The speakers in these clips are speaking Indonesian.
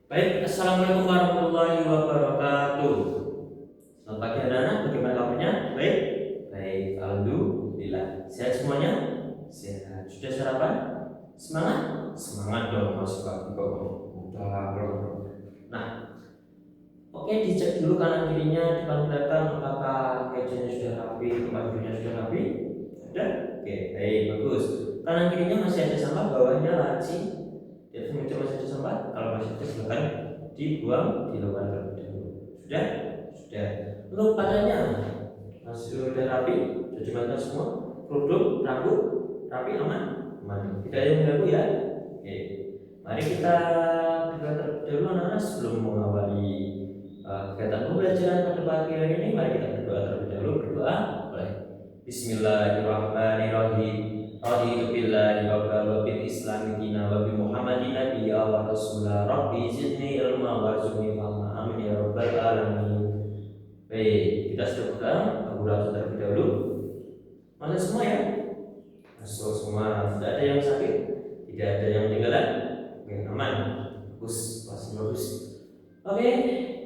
Baik, assalamualaikum warahmatullahi wabarakatuh. Selamat pagi anak-anak, bagaimana kabarnya? Baik, baik, alhamdulillah. Sehat semuanya? Sehat. Sudah sarapan? Semangat? Semangat dong, masuk pagi kok. Udah belum? Nah, oke, dicek dulu kanan kirinya, depan belakang, apakah mejanya sudah rapi, tempat duduknya sudah rapi? Sudah? Oke, baik, bagus. Kanan kirinya masih ada sampah, bawahnya laci. Di atas meja masih ada sampah. Kalau masih ada silakan dibuang di luar terlebih dahulu. Sudah? Sudah. Untuk padanya masih sudah rapi, sudah dimakan semua. Kerudung, rambut, rapi, aman, aman. Tidak ada yang mengganggu ya. Oke. Mari kita berdoa terlebih dahulu anak-anak sebelum mengawali kegiatan pembelajaran pada pagi hari ini. Mari kita berdoa terlebih dahulu. Berdoa oleh Bismillahirrahmanirrahim. Raditu billahi rabban wa bil islami dinan wa bi Muhammadin nabiyya wa rasula rabbi zidni ilma warzuqni fahma amin ya rabbal alamin. Baik, kita sudah pegang lagu terlebih dahulu. Masuk semua ya? Masuk semua. Tidak ada yang sakit, tidak ada yang ketinggalan. Oke, aman. Bagus, pasti bagus. Oke,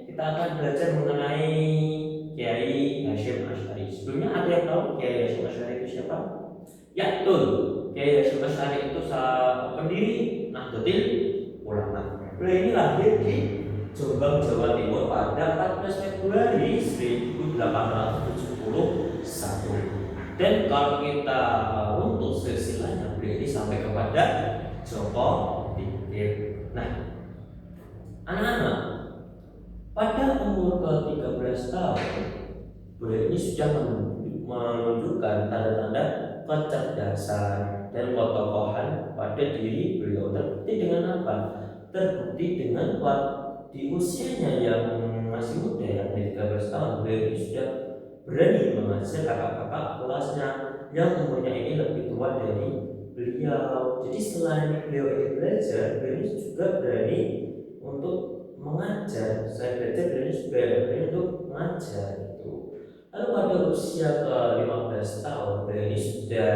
kita akan belajar mengenai Kiai Hasyim Asy'ari. Sebelumnya ada yang tahu Kiai Hasyim Asy'ari itu siapa? Ya, betul. Kiai Hasyim Asy'ari itu pendiri Nahdlatul Ulama. Beliau ini lahir di Jombang, Jawa Timur pada 14 Februari 1871. Dan kalau kita untuk silsilahnya, beliau ini sampai kepada Joko Tingkir. Nah, anak-anak, pada umur ke-13 tahun, beliau ini sudah menunjukkan tanda-tanda kecerdasan dan kokohan pada diri beliau. Terbukti dengan apa? Terbukti dengan di usianya yang masih muda, yakni 13 tahun, beliau ini sudah berani mengajar kakak-kakak kelasnya yang umurnya ini lebih tua dari beliau. Jadi selain beliau ini belajar, beliau ini juga berani untuk mengajar. Saya belajar, beliau ini juga berani untuk mengajar itu. Lalu pada usia ke-15 tahun, beliau ini sudah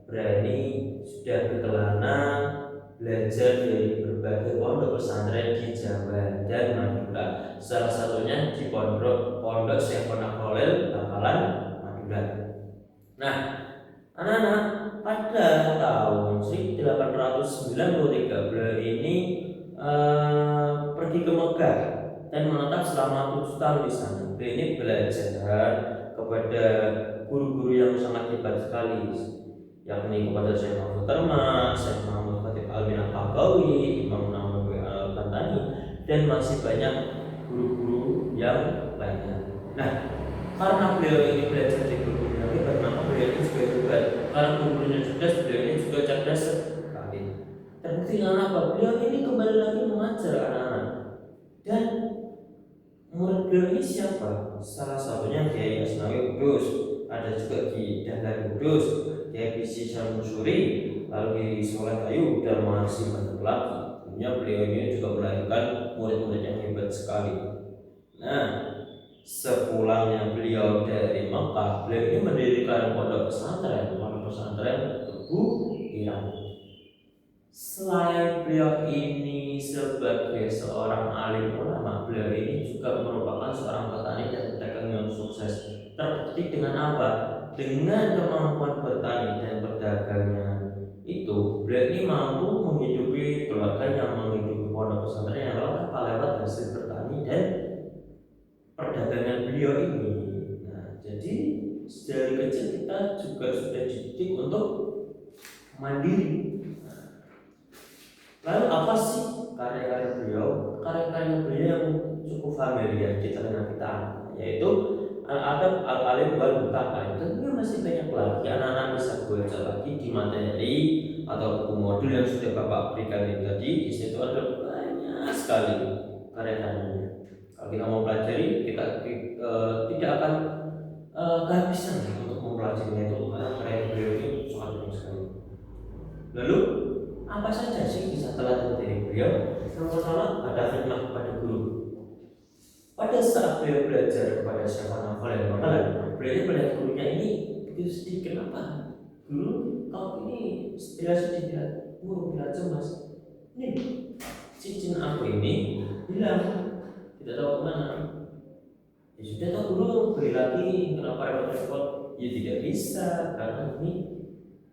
berani, sudah berkelana belajar dari berbagai pondok pesantren di Jawa dan Madura. Salah satunya di Pondok Syekhona Khalil Bangkalan, Madura. Nah, anak-anak, pada tahun 1893 beliau ini pergi ke Mekah dan menetap selama 7 tahun di sana. Beliau ini belajar kepada guru-guru yang sangat hebat sekali, yakni kepada Syekh Mahmud Termas, Syekh Muhammad Khatib Al-Min Al-Haqawi, Imam Nawawi Al-Bantani, dan masih banyak guru-guru yang lainnya. Nah, karena beliau ini belajar di guru-guru yang hebat, maka beliau ini juga hebat. Karena guru-gurunya cerdas, beliau ini juga cerdas sekali. Terbukti dengan apa? Beliau ini kembali lagi mengajar anak-anak. Dan murid beliau ini siapa? Salah satunya Kiai Asnawi Kudus, ada juga Ki Dahlan Kudus, Kiai Bisi Syamsuri, lalu Ki Soleh Ayu, dan masih banyak lagi. Tentunya beliau ini juga melahirkan murid-murid yang hebat sekali. Nah, sepulangnya beliau dari Mekah, beliau ini mendirikan pondok pesantren Tebu Irang. Selain beliau ini sebagai seorang alim ulama, beliau ini juga merupakan seorang petani dan pedagang yang sukses. Terbukti dengan apa? Dengan kemampuan bertani dan berdagangnya itu, beliau ini mampu menghidupi keluarga yang menghidupi pondok pesantren yang lewat hasil bertani dan perdagangan beliau ini. Nah, jadi dari kecil kita juga sudah dididik untuk mandiri. Lalu apa sih karya-karya beliau? Karya-karya beliau yang cukup familiar di telinga kita, yaitu Al-Adab Al-Alim wal Mutaqalim. Tentunya masih banyak lagi, anak-anak bisa baca lagi di materi atau buku modul yang sudah Bapak berikan ini tadi. Di situ ada banyak sekali karya-karyanya. Kalau kita mau pelajari, kita tidak akan kehabisan untuk mempelajarinya itu, karena karya beliau itu sangat banyak sekali. Lalu apa saja sih kisah teladan dari beliau? Yang pertama, ada khidmat kepada guru. Pada saat beliau belajar kepada Syekhona Khalil Bangkalan, beliau melihat gurunya ini begitu sedih. Kenapa? Guru, kau ini bila sedih, bila cemas. Ini cincin aku ini hilang, tidak tahu kemana. Ya sudah tahu dulu, beli lagi, kenapa repot-repot? Ya tidak bisa, karena ini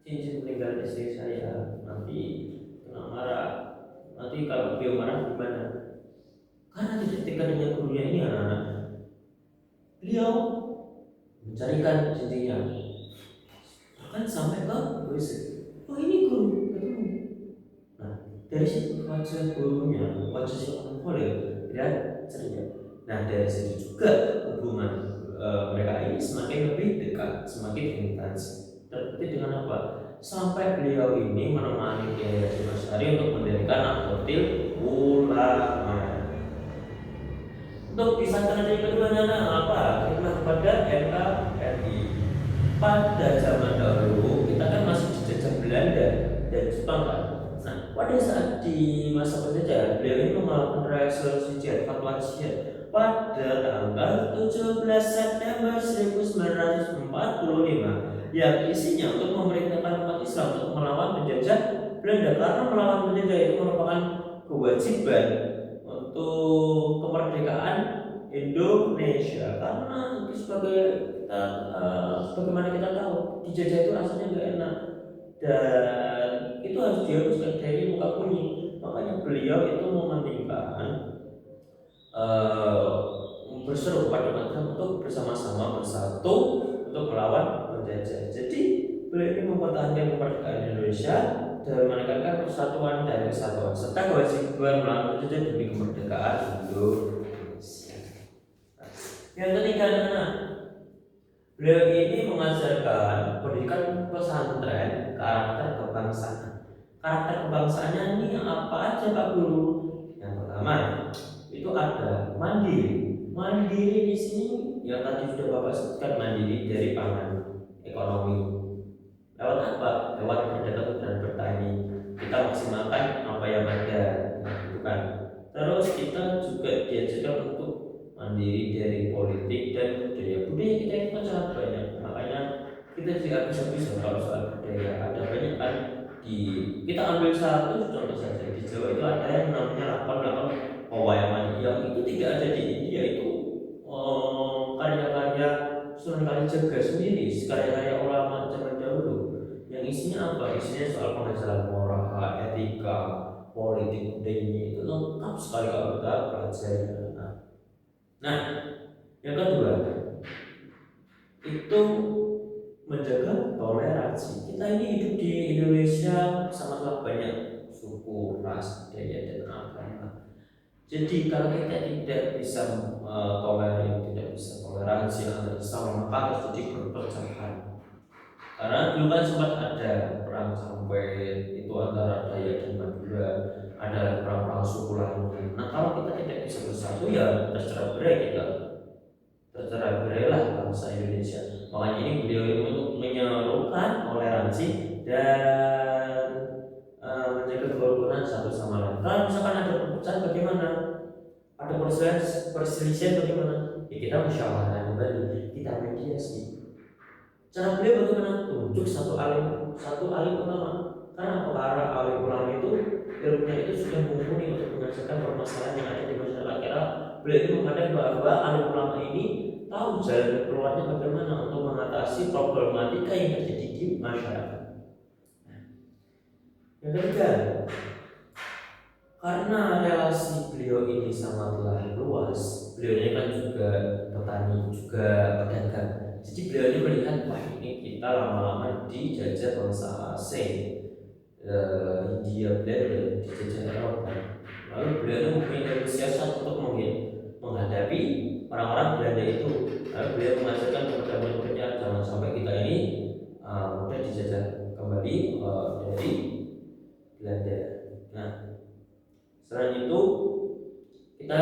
cincin peninggalan istri saya, nanti kena marah. Nanti kalau beliau marah gimana? Karena tidak dekat dengan gurunya ini anak-anak, beliau mencarikan cincinnya, bahkan sampai ke WC. Oh ini guru, ketemu. Nah dari situ wajah gurunya, wajah si orang boleh dan ceria. Nah dari situ juga hubungan mereka ini semakin lebih dekat, semakin intens. Terbukti dengan apa? Sampai beliau ini menemani Kiai Haji Masyari untuk mendirikan Nahdlatul Ulama. Untuk bisa terjadi kedua apa? Khidmat kepada NKRI. Pada zaman dahulu kita kan masih dijajah Belanda dan Jepang kan. Nah, pada saat di masa penjajahan beliau ini melakukan resolusi jihad, fatwa jihad pada tanggal 17 September 1945 yang isinya untuk memerintahkan umat Islam untuk melawan penjajah Belanda, karena melawan penjajah itu merupakan kewajiban untuk kemerdekaan Indonesia. Karena itu sebagai kita sebagaimana kita tahu dijajah itu rasanya nggak enak dan itu harus dihapuskan dari muka bumi. Makanya beliau itu mementingkan berseru kepada umat untuk bersama-sama bersatu untuk melawan penjajah. Jadi beliau ini mempertahankan kemerdekaan Indonesia dan menekankan persatuan dan kesatuan serta kewajiban melawan penjajah demi kemerdekaan Indonesia. Yang ketiga, beliau ini mengajarkan pendidikan pesantren karakter kebangsaan. Karakter kebangsaannya ini apa aja Pak Guru? Yang pertama itu ada mandiri. Mandiri di sini yang tadi sudah Bapak sebutkan, mandiri dari pangan, ekonomi. Lewat apa? Lewat berdagang dan bertani. Kita maksimalkan apa yang ada, gitu kan. Terus kita juga diajarkan untuk mandiri dari politik dan budaya. Budaya kita itu kan sangat banyak, makanya kita tidak bisa kalau soal budaya. Ada banyak kan, kita ambil satu contoh saja. Di Jawa itu ada yang namanya lakon pewayangan yang itu tidak ada di India. Itu karya-karya Sunan Kalijaga sendiri, karya-karya ulama zaman dahulu, yang isinya apa? Isinya soal pengajaran moral, etika, politik, budaya. Itu lengkap sekali kalau kita pelajari. Nah, yang kedua itu menjaga toleransi. Kita ini hidup di Indonesia sangatlah banyak suku, ras, budaya dan agama. Jadi kalau kita tidak bisa tidak bisa toleransi antar sesama, maka terjadi perpecahan. Karena dulu kan sempat ada perang sampai itu antara Dayak dan Madura, ada perang-perang suku lainnya. Nah kalau kita tidak bisa bersatu, ya tercerai berai kita, tercerai berailah bangsa Indonesia. Makanya ini beliau untuk menyerukan toleransi dan menjaga kerukunan satu sama lain. Kalau misalkan ada perpecahan bagaimana? Ada perselisihan bagaimana? Ya kita musyawarah kembali, kita mediasi. Cara beliau bagaimana? Tunjuk satu alim ulama. Karena para alim ulama itu ilmunya itu sudah mumpuni untuk menyelesaikan permasalahan yang ada di masyarakat. Karena beliau itu memandang bahwa alim ulama ini tahu jalan keluarnya bagaimana untuk mengatasi problematika yang terjadi di masyarakat. Yang ketiga, karena relasi beliau ini sangatlah luas, beliau ini kan juga petani, juga pedagang. Jadi beliau ini melihat, wah ini kita lama-lama dijajah bangsa asing, India, Belanda, dijajah Eropa. Lalu beliau ini mempunyai siasat untuk menghadapi orang-orang Belanda itu. Lalu beliau mengajarkan kepada murid-muridnya, jangan sampai kita ini mudah dijajah kembali dari Belanda. Nah, selain itu kita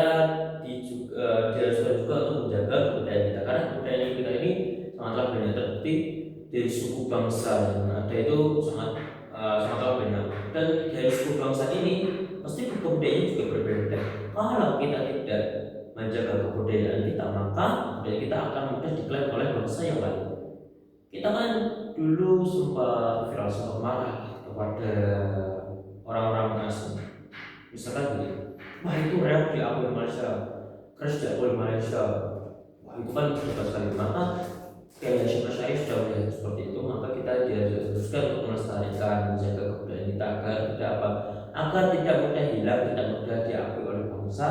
diharuskan juga untuk menjaga kebudayaan kita, karena kebudayaan kita ini sangatlah banyak, terbukti dari suku bangsa yang ada itu sangatlah banyak, dan dari suku bangsa ini pasti kebudayaan juga berbeda. Kalau kita tidak menjaga kebudayaan kita, maka budaya kita akan mudah diklaim oleh bangsa yang lain. Kita kan dulu sempat viral marah kepada orang-orang asing. Misalkan wah itu reok diakui Malaysia, keras diakui Malaysia. Wah, itu kan hebat sekali. Maka kayak Hasyim Asy'ari sudah melihat seperti itu, maka kita diharuskan untuk melestarikan, menjaga kebudayaan kita agar tidak apa, agar tidak mudah hilang, tidak mudah diakui oleh bangsa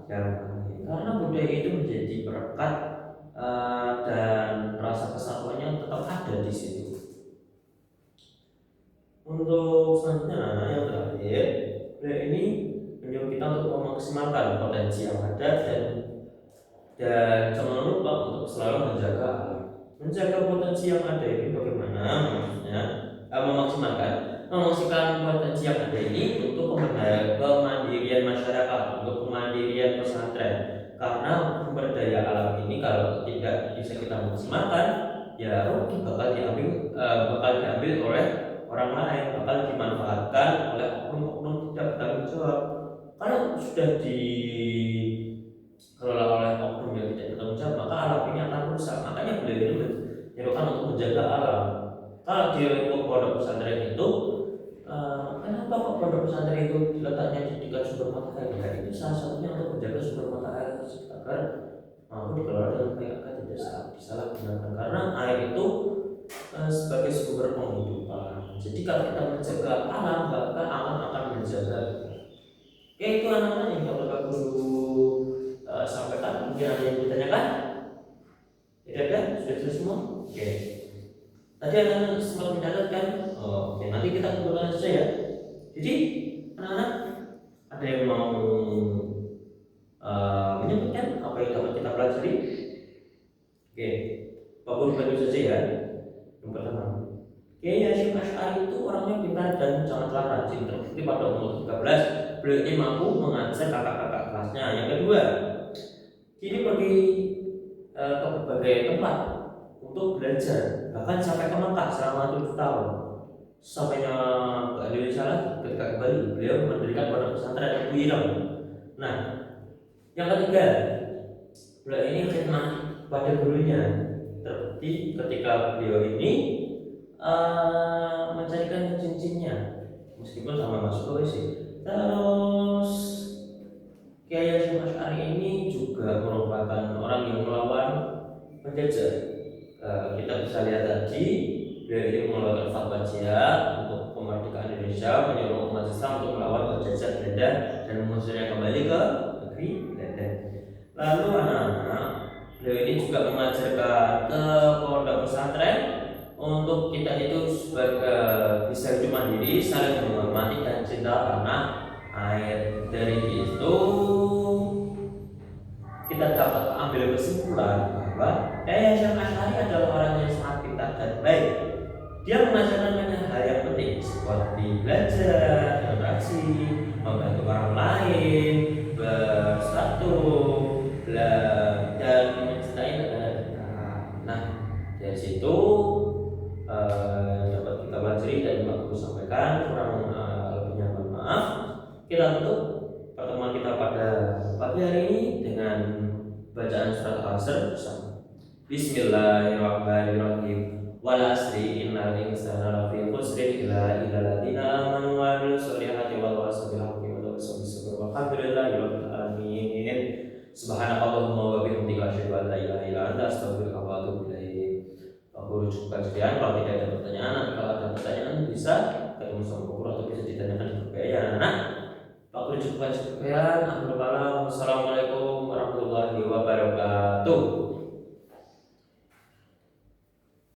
yang lain. Karena budaya itu menjadi perekat dan rasa kesatuannya tetap ada di situ. Untuk selanjutnya yang terakhir, ini menyuruh kita untuk memaksimalkan potensi yang ada dan jangan lupa untuk selalu menjaga alam. Menjaga potensi yang ada ini bagaimana? Maksudnya memaksimalkan potensi yang ada ini untuk kemandirian masyarakat, untuk kemandirian pesantren. Karena sumber daya alam ini kalau tidak bisa kita maksimalkan, ya rugi, bakal diambil oleh orang lain, bakal dimanfaatkan oleh oknum-oknum tidak bertanggung jawab. Kalau sudah dikelola oleh oknum yang tidak bertanggung jawab, maka alam ini akan rusak. Makanya beliau ini menyerukan untuk menjaga alam. Kalau di lingkup pondok pesantren itu, kenapa kok pondok pesantren itu letaknya di dekat sumber mata air? Ya, itu salah satunya untuk menjaga sumber mata air agar mampu dikelola dengan baik, agar tidak disalahgunakan. Karena air itu sebagai sumber penghidupan. Jadi kalau kita menjaga alam, maka alam akan menjaga. Oke, itu anak-anak yang dapat aku sampaikan. Mungkin ada yang ditanyakan? Tidak ada? Sudah selesai semua? Oke. Tadi anak-anak sempat mencatatkan. Oke, nanti kita kumpulkan saja ya. Jadi anak-anak ada yang mau menyebutkan apa yang dapat kita pelajari? Oke, Pak Guru bantu saja ya. Yang pertama, Kiai Hasyim Asy'ari itu orangnya pintar dan sangatlah rajin. Terbukti pada umur 13 beliau ini mampu mengajar kakak-kakak kelasnya. Yang kedua, ini pergi ke berbagai tempat untuk belajar, bahkan sampai ke Mekah selama 7 tahun. Sampainya ke Indonesia lagi, ketika kembali beliau mendirikan pondok pesantren Abu Irem. Nah, yang ketiga, beliau ini khidmat pada gurunya. Terbukti ketika beliau ini mencarikan cincinnya, meskipun sama masuk ke Terus Kiai Hasyim Asy'ari ini juga merupakan orang yang melawan penjajah. Kita bisa lihat tadi beliau ini mengeluarkan fatwa jihad untuk kemerdekaan Indonesia, menyuruh umat Islam untuk melawan penjajah Belanda dan mengusirnya kembali ke negeri Belanda. Lalu anak-anak, beliau ini juga mengajarkan ke pondok pesantren untuk kita itu bisa hidup mandiri, saling menghormati dan cinta tanah air. Dari itu kita dapat ambil kesimpulan bahwa Kiai Hasyim Asy'ari adalah orang yang sangat pintar dan baik. Dia mengajarkan banyak hal yang penting seperti belajar, dan rajin, membantu orang lain, bersatu, dan mencintai negara kita. Nah, dari situ dapat kita pelajari dan aku sampaikan, kurang lebihnya mohon maaf. Kita tutup pertemuan kita pada pagi hari ini dengan bacaan surat Al-Asr bersama. Bismillahirrahmanirrahim. Wal asri innal insana lafi khusrin illa alladziina aamanu wa 'amilus sholihati wa tawassaw bil haqqi wa tawassaw bis sabr. Walhamdulillahi rabbil alamin. Subhanakallahumma wa bihamdika asyhadu an la ilaha illa anta astaghfiruka wa atubu ilaik. Pak Guru cukup sekian. Kalau tidak ada pertanyaan, nanti kalau ada pertanyaan bisa ketemu sama Pak Guru atau bisa ditanyakan di grup ya anak. Pak Guru cukup sekian. Assalamualaikum warahmatullahi wabarakatuh.